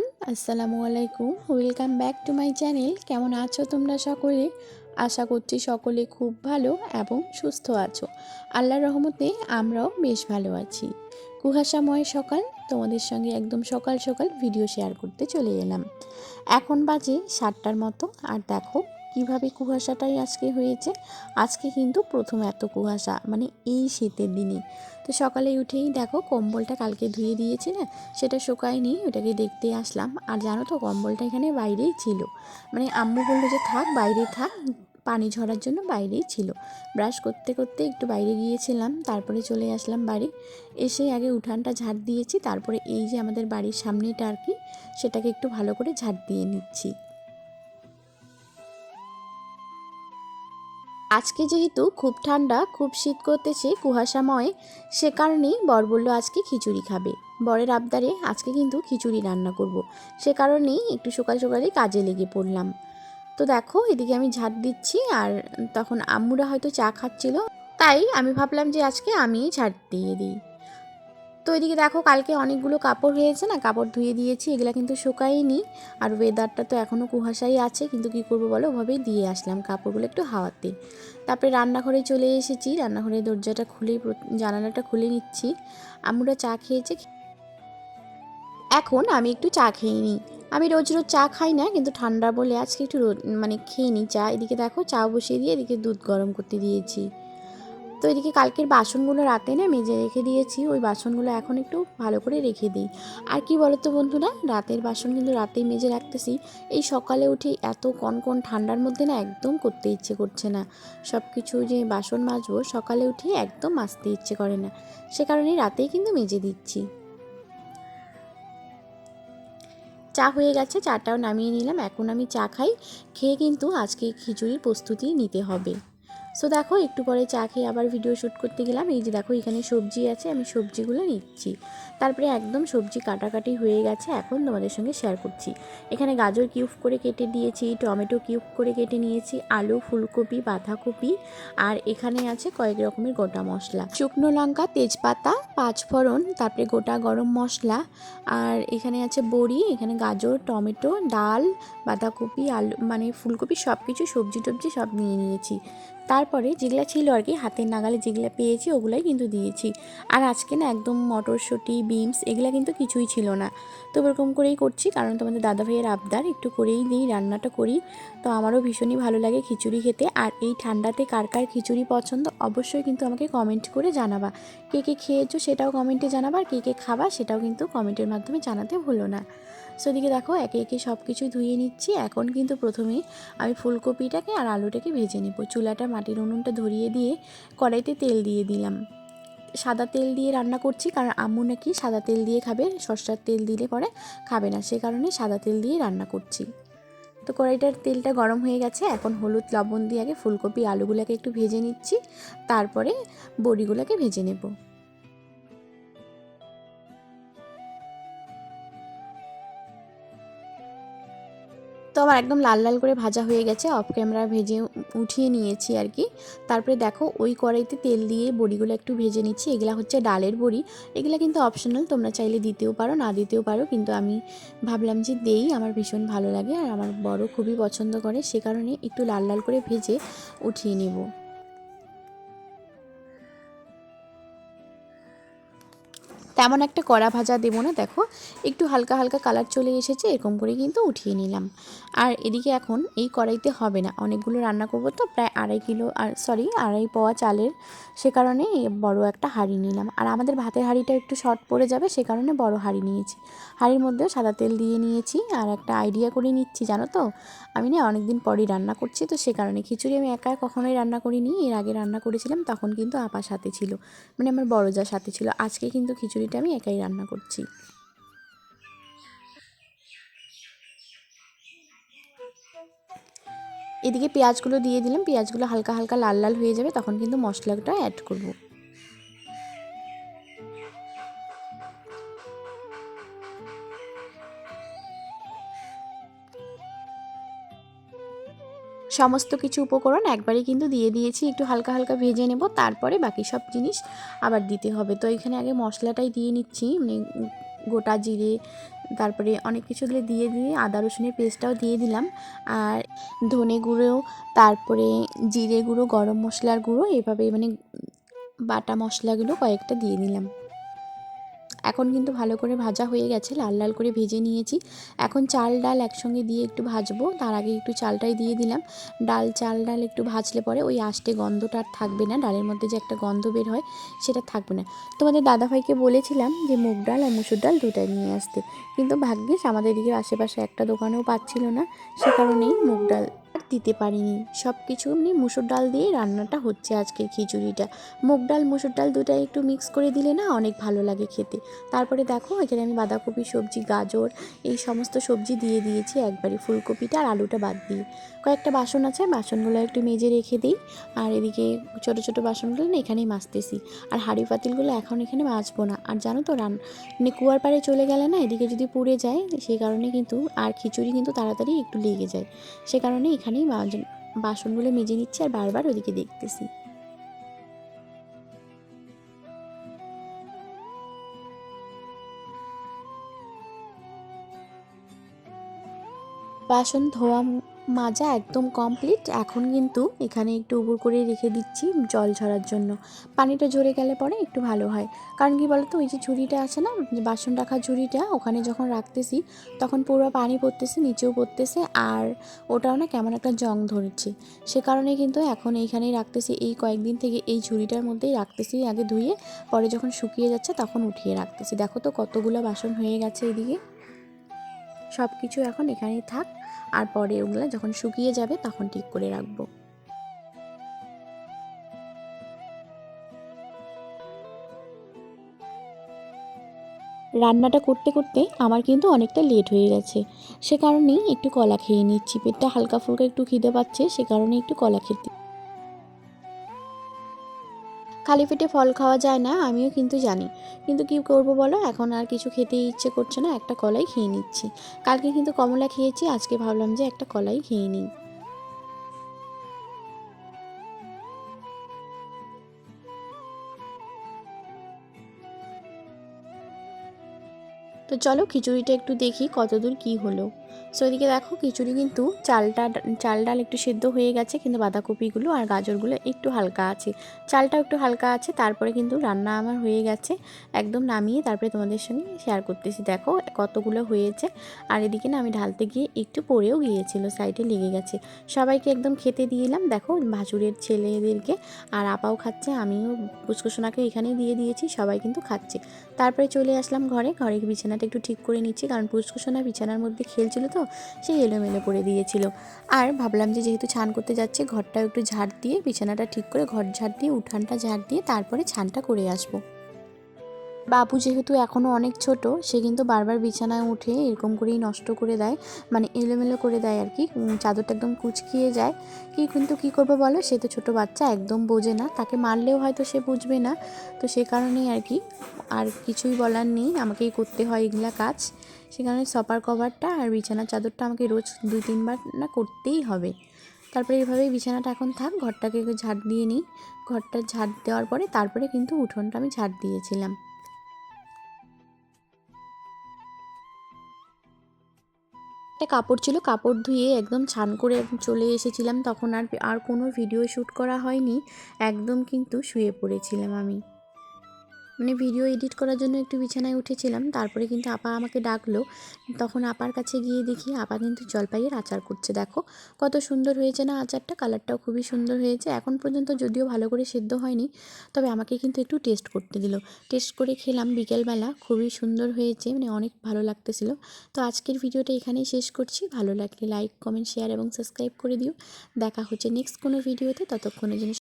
Everyone, আসসালামু আলাইকুম। Welcome back to my channel. কেমন আছো তোমরা সকলে? আশা করছি সকলে খুব ভালো এবং সুস্থ আছো। আল্লাহর রহমতে আমরাও বেশ ভালো আছি। কুয়াশাময় সকাল, তোমাদের সঙ্গে একদম সকাল সকাল ভিডিও শেয়ার করতে চলে এলাম। এখন বাজে 7টার মতো। আর দেখো কিভাবে কুয়াশাটাই আজকে হয়েছে। আজকে কিন্তু প্রথম এত কুয়াশা, মানে এই শীতের দিনে। তো সকালে উঠেই দেখো কম্বলটা কালকে ধুয়ে দিয়েছি না, সেটা শুকায়নি, ওটাকে দেখতে আসলাম। আর জানো তো কম্বলটা এখানে বাইরেই ছিল, মানে আম্মু বললো যে থাক বাইরে থাক, পানি ঝরার জন্য বাইরেই ছিল। ব্রাশ করতে করতে একটু বাইরে গিয়েছিলাম, তারপরে চলে আসলাম বাড়ি। এসে আগে উঠানটা ঝাড় দিয়েছি, তারপরে এই যে আমাদের বাড়ির সামনেটা আর কি, সেটাকে একটু ভালো করে ঝাড় দিয়ে নিচ্ছি। আজকে যেহেতু খুব ঠান্ডা, খুব শীত করতেছে, কুয়াশাময়, সে কারণেই বর বলল আজকে খিচুড়ি খাবে। বরের আবদারে আজকে কিন্তু খিচুড়ি রান্না করব। সে কারণেই একটু সকাল সকালে কাজে লেগে পড়লাম। তো দেখো এদিকে আমি ঝাড় দিচ্ছি, আর তখন আম্মুরা হয়তো চা খাচ্ছিল, তাই আমি ভাবলাম যে আজকে আমিই ঝাড় দিয়ে দিই। তো এদিকে দেখো কালকে অনেকগুলো কাপড় হয়েছে না, কাপড় ধুয়ে দিয়েছি, এগুলো কিন্তু শুকায়নি। আর ওয়েদারটা তো এখনও কুয়াশাই আছে, কিন্তু কী করবো বলো, ওভাবেই দিয়ে আসলাম কাপড়গুলো একটু হাওয়াতে। তারপরে রান্নাঘরে চলে এসেছি, রান্নাঘরের দরজাটা খুলে জানালাটা খুলে নিচ্ছি। আম্মুরা চা খেয়েছে, এখন আমি একটু চা খেয়ে নিই। আমি রোজ রোজ চা খাই না, কিন্তু ঠান্ডা বলে আজকে একটু মানে খেয়ে নিই চা। এদিকে দেখো চা বসিয়ে দিয়ে এদিকে দুধ গরম করতে দিয়েছি। তো এদিকে কালকের বাসনগুলো রাতে না মেজে রেখে দিয়েছি, ওই বাসনগুলো এখন একটু ভালো করে রেখে দিই। আর কি বলো তো বন্ধুরা, রাতের বাসন কিন্তু রাতেই মেজে রাখতেছি। এই সকালে উঠে এত কনকন ঠান্ডার মধ্যে না একদম করতে ইচ্ছে করছে না। সব কিছু যে বাসন মাজবো সকালে উঠে একদম মাজতে ইচ্ছে করে না, সে কারণেই রাতেই কিন্তু মেজে দিচ্ছি। চা হয়ে গেছে, চাটাও নামিয়ে নিলাম। এখন আমি চা খাই, খেয়ে কিন্তু আজকে খিচুড়ির প্রস্তুতি নিতে হবে। সো দেখো একটু পরে চা খেয়ে আবার ভিডিও শ্যুট করতে গেলাম। এই যে দেখো এখানে সবজি আছে, আমি সবজিগুলো নিচ্ছি। তারপরে একদম সবজি কাটাকাটি হয়ে গেছে, এখন তোমাদের সঙ্গে শেয়ার করছি। এখানে গাজর কিউব করে কেটে দিয়েছি, টমেটো কিউব করে কেটে নিয়েছি, আলু, ফুলকপি, বাঁধাকপি, আর এখানে আছে কয়েক রকমের গোটা মশলা, শুকনো লঙ্কা, তেজপাতা, পাঁচফোড়ন, তারপরে গোটা গরম মশলা, আর এখানে আছে বড়ি, এখানে গাজর, টমেটো, ডাল, বাঁধাকপি, আলু মানে ফুলকপি, সব কিছু সবজি টবজি সব নিয়ে নিয়েছি। তারপরে যেগুলো ছিল আর কি হাতের নাগালে যেগুলো পেয়েছি ওগুলাই কিন্তু দিয়েছি। আর আজকে না একদম মটরশুঁটি, বিনস এগুলো কিন্তু কিছুই ছিল না। তো এরকম করেই করছি, কারণ তোমাদের দাদা ভাইয়ের আবদার, একটু করেই দিই, রান্নাটা করি। তো আমারও ভীষণই ভালো লাগে খিচুড়ি খেতে। আর এই ঠান্ডাতে কার কার খিচুড়ি পছন্দ অবশ্যই কিন্তু আমাকে কমেন্ট করে জানাবা। কে কে খেয়েছো সেটাও কমেন্টে জানাবা, আর কে কে খাবা সেটাও কিন্তু কমেন্টের মাধ্যমে জানাতে ভুলো না। সো এদিকে দেখো একে একে সব কিছু ধুয়ে নিচ্ছি। এখন কিন্তু প্রথমেই আমি ফুলকপিটাকে আর আলুটাকে ভেজে নেব। চুলাটা মাটির উনুনটা ধরিয়ে দিয়ে কড়াইতে তেল দিয়ে দিলাম। সাদা তেল দিয়ে রান্না করছি, কারণ আম্মু নাকি সাদা তেল দিয়ে খাবে, সরষের তেল দিলে পরে খাবে না, সে কারণে সাদা তেল দিয়ে রান্না করছি। তো কড়াইটার তেলটা গরম হয়ে গেছে, এখন হলুদ লবণ দিয়ে আগে ফুলকপি আলুগুলোকে একটু ভেজে নিচ্ছি, তারপরে বড়িগুলোকে ভেজে নেব। তো আমার একদম লাল লাল করে ভাজা হয়ে গেছে, অফ ক্যামেরা ভেজে উঠিয়ে নিয়েছি আর কি। তারপরে দেখো ওই কড়াইতে তেল দিয়ে বড়িগুলো একটু ভেজে নিচ্ছি। এগুলা হচ্ছে ডালের বড়ি, এগুলা কিন্তু অপশনাল, তোমরা চাইলে দিতেও পারো না দিতেও পারো, কিন্তু আমি ভাবলাম যে দেই, আমার ভীষণ ভালো লাগে আর আমার বড় খুবই পছন্দ করে, সে কারণে একটু লাল লাল করে ভেজে উঠিয়ে নেব। তেমন একটা কড়া ভাজা দেবো না, দেখো একটু হালকা হালকা কালার চলে এসেছে, এরকম করে কিন্তু উঠিয়ে নিলাম। আর এদিকে এখন এই কড়াইতে হবে না, অনেকগুলো রান্না করব তো, প্রায় 2.5 কিলো, আর সরি 2.5 পোয়া চালের, সে কারণে বড় একটা হাঁড়ি নিলাম। আর আমাদের ভাতের হাঁড়িটা একটু শর্ট পড়ে যাবে, সে কারণে বড় হাঁড়ি নিয়েছি। হাঁড়ির মধ্যেও সাদা তেল দিয়ে নিয়েছি। আর একটা আইডিয়া করে নিচ্ছি, জানো তো আমি না অনেকদিন পরই রান্না করছি, তো সে কারণে খিচুড়ি আমি একা কখনোই রান্না করিনি। এর আগে রান্না করেছিলাম তখন কিন্তু আপার সাথে ছিল, মানে আমার বড় যার সাথে ছিল। আজকে কিন্তু খিচুড়িটা আমি একাই রান্না করছি। এদিকে পেঁয়াজগুলো দিয়ে দিলাম, পেঁয়াজগুলো হালকা হালকা লাল লাল হয়ে যাবে, তখন কিন্তু মশলাটা অ্যাড করব। সমস্ত কিছু উপকরণ একবারে কিন্তু দিয়ে দিয়েছি, একটু হালকা হালকা ভেজে নেব, তারপরে বাকি সব জিনিস আবার দিতে হবে। তো এখানে আগে মশলাটাই দিয়ে নিচ্ছি, মানে গোটা জিরে, তারপরে অনেক কিছু দিয়ে আদা রসুনের পেস্টটাও দিয়ে দিলাম, আর ধনে গুঁড়ো, তারপরে জিরে গুঁড়ো, গরম মশলার গুঁড়ো, এভাবে মানে বাটা মশলাগুলো কয়েকটা দিয়ে নিলাম। এখন কিন্তু ভালো করে ভাজা হয়ে গেছে, লাল লাল করে ভেজে নিয়েছি। এখন চাল ডাল একসঙ্গে দিয়ে একটু ভাজবো, তার আগে একটু চালটাই দিয়ে দিলাম। চাল ডাল একটু ভাজলে পরে ওই আষ্টে গন্ধটা আর থাকবে না, ডালের মধ্যে যে একটা গন্ধ বের হয় সেটা থাকবে না। তোমাদের দাদাভাইকে বলেছিলাম যে মুগ ডাল আর মুসুর ডাল দুটাই নিয়ে আসতে, কিন্তু ভাগ্যিস আমাদের এদিকে আশেপাশে একটা দোকানেও পাচ্ছিল না, সে কারণেই মুগ ডাল দিতে পারিনি। সব কিছু এমনি মুসুর ডাল দিয়ে রান্নাটা হচ্ছে আজকের খিচুড়িটা। মুগ ডাল মুসুর ডাল দুটাই একটু মিক্স করে দিলে না অনেক ভালো লাগে খেতে। তারপরে দেখো এখানে আমি বাঁধাকপি সবজি, গাজর, এই সমস্ত সবজি দিয়ে দিয়েছি একবারে, ফুলকপিটা আর আলুটা বাদ দিয়ে। কয়েকটা বাসন আছে, বাসনগুলো একটু মেজে রেখে দিই। আর এদিকে ছোট ছোট বাসনগুলো না এখানেই মাজতেছি, আর হাঁড়ি পাতিলগুলো এখন এখানে মাজবো না। আর জানো তো মানে কুয়ার পাড়ে চলে গেলে না এদিকে যদি পুড়ে যায়, সেই কারণে কিন্তু আর খিচুড়ি কিন্তু তাড়াতাড়ি একটু লেগে যায়, সে কারণে এখানেই বাসনগুলো মেজে নিচ্ছি আর বারবার ওদিকে দেখতেছি। বাসন ধোয়া মাজা একদম কমপ্লিট। এখন কিন্তু এখানে একটু উবুর করে রেখে দিচ্ছি জল ঝরার জন্য। পানিটা ঝরে গেলে পরে একটু ভালো হয়, কারণ কি বলতো ওই যে ঝুড়িটা আছে না, বাসন রাখার ঝুড়িটা, ওখানে যখন রাখতেছি তখন পুরো পানি পড়তেছে, নিচেও পড়তেছে, আর ওটাও না কেমন একটা জং ধরেছে। সে কারণে কিন্তু এখন এইখানেই রাখতেছি, এই কয়েকদিন থেকে এই ঝুড়িটার মধ্যেই রাখতেছি, আগে ধুয়ে পরে যখন শুকিয়ে যাচ্ছে তখন উঠিয়ে রাখতেছি। দেখো তো কতগুলো বাসন হয়ে গেছে এদিকে। সব কিছু এখন এখানেই থাক, আর পরে ওগুলো যখন শুকিয়ে যাবে তখন ঠিক করে রাখবো। রান্নাটা করতে করতে আমার কিন্তু অনেকটা লেট হয়ে গেছে, সে কারণেই একটু কলা খেয়ে নিচ্ছি। পেটটা হালকা ফুলকা একটু খিদে পাচ্ছে, সে কারণে একটু কলা খেতে। খালি পেটে ফল খাওয়া যায় না, আমিও কিন্তু জানি, কিন্তু কি করব বলো, এখন আর কিছু খেতে ইচ্ছে করছে না, একটা কলাই খেয়ে নিচ্ছি। কালকে কিন্তু কমলা খেয়েছি, আজকে ভাবলাম যে একটা কলাই খেয়ে নিই। তো চলো খিচুড়িটা একটু দেখি কতদূর কি হলো। সো এদিকে দেখো খিচুড়ি কিন্তু চাল ডাল একটু সেদ্ধ হয়ে গেছে, কিন্তু বাঁধাকপিগুলো আর গাজরগুলো একটু হালকা আছে, চালটাও একটু হালকা আছে। তারপরে কিন্তু রান্না আমার হয়ে গেছে, একদম নামিয়ে তারপরে তোমাদের সঙ্গে শেয়ার করতেছি। দেখো কতগুলো হয়েছে, আর এদিকে না আমি ঢালতে গিয়ে একটু পড়েও গিয়েছিল, সাইডে লেগে গেছে। সবাইকে একদম খেতে দিয়ে এলাম, দেখো ভাসুরের ছেলেদেরকে, আর আপাও খাচ্ছে, আমিও পুচকুসোনাকে এখানেই দিয়ে দিয়েছি, সবাই কিন্তু খাচ্ছে। তারপরে চলে আসলাম ঘরে বিছানাটা একটু ঠিক করে নিচ্ছি, কারণ পুচকুসোনা বিছানার মধ্যে খেলছিল তো, সেই এলোমেলো করে দিয়েছিল। আর ভাবলাম যে যেহেতু ছান করতে যাচ্ছে, ঘরটাও একটু ঝাড় দিয়ে, বিছানাটা ঠিক করে ঘর ঝাড় দিয়ে, উঠানটা ঝাড় দিয়ে তারপরে ছানটা করে আসবো। বাবু যেহেতু এখনও অনেক ছোট, সে কিন্তু বারবার বিছানায় উঠে এরকম করেই নষ্ট করে দেয়, মানে এলোমেলো করে দেয় আর কি, চাদরটা একদম কুঁচকিয়ে যায়। কিন্তু কী করবো বলো, সে তো ছোটো বাচ্চা, একদম বোঝে না, তাকে মারলেও হয়তো সে বুঝবে না। তো সে কারণেই আর কি, আর কিছুই বলার নেই, আমাকেই করতে হয় এগুলা কাজ। সেখানে সপার কভারটা আর বিছানার চাদরটা আমাকে রোজ 2-3 বার না করতেই হবে। তারপরে এইভাবেই বিছানাটা এখন থাক, ঘরটাকে ঝাড় দিয়ে নিই। ঘরটা ঝাড় দেওয়ার পরে তারপরে কিন্তু উঠোনটা আমি ঝাড় দিয়েছিলাম। একটা কাপড় ছিল, কাপড় ধুয়ে একদম ছান করে চলে এসেছিলাম, তখন আর আর কোনো ভিডিও শ্যুট করা হয়নি, একদম কিন্তু শুয়ে পড়েছিলাম আমি। মানে ভিডিও এডিট করার জন্য একটু বিছানায় উঠেছিলাম, তারপরে কিন্তু আপা আমাকে ডাকলো, তখন আপার কাছে গিয়ে দেখি আপা কিন্তু জলপাইয়ের আচার করছে। দেখো কত সুন্দর হয়েছে না আচারটা, কালারটাও খুবই সুন্দর হয়েছে। এখন পর্যন্ত যদিও ভালো করে সেদ্ধ হয়নি, তবে আমাকে কিন্তু একটু টেস্ট করতে দিল। টেস্ট করে খেলাম বিকেলবেলা, খুবই সুন্দর হয়েছে, মানে অনেক ভালো লাগতেছিল। তো আজকের ভিডিওটা এখানেই শেষ করছি, ভালো লাগলে লাইক, কমেন্ট, শেয়ার এবং সাবস্ক্রাইব করে দিও। দেখা হচ্ছে নেক্সট কোনো ভিডিওতে, ততক্ষণের জন্য